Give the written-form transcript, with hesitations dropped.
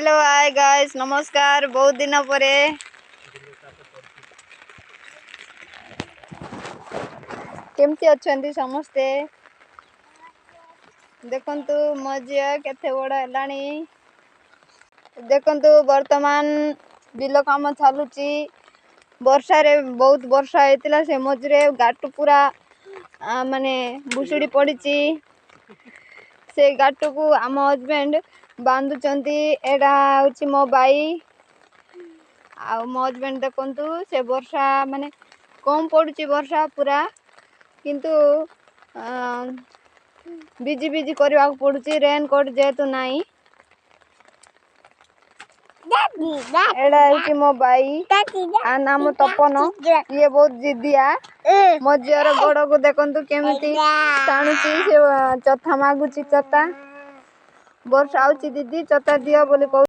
Hello hi guys नमस्कार बहुत दिन परे केमती अच्छा समस्ते देखंतु मो झील केते बड़ है देखंतु वर्तमान बिल काम चलुची वर्षा रे बहुत वर्षा होता से मझे गाटू पूरा माने भुशुड़ी पड़ी से गाटू को आम हजबैंड बांधुंट एटा हूँ मो बाई आ मो हजबैंड देखंतु से वर्षा माने कम पड़ुची वर्षा पूरा किंतु बिजी बिजी करने को पड़ुची रेन कोट जेहेतु नाई एड़ा हूँ मो बाई आ नाम तपन ये बहुत जिदिया मो झीर गोड़ को देखंतु केमिति टाणुची से चथा मागुची चता वर्षा आउची दीदी चता दियो बोली कहू।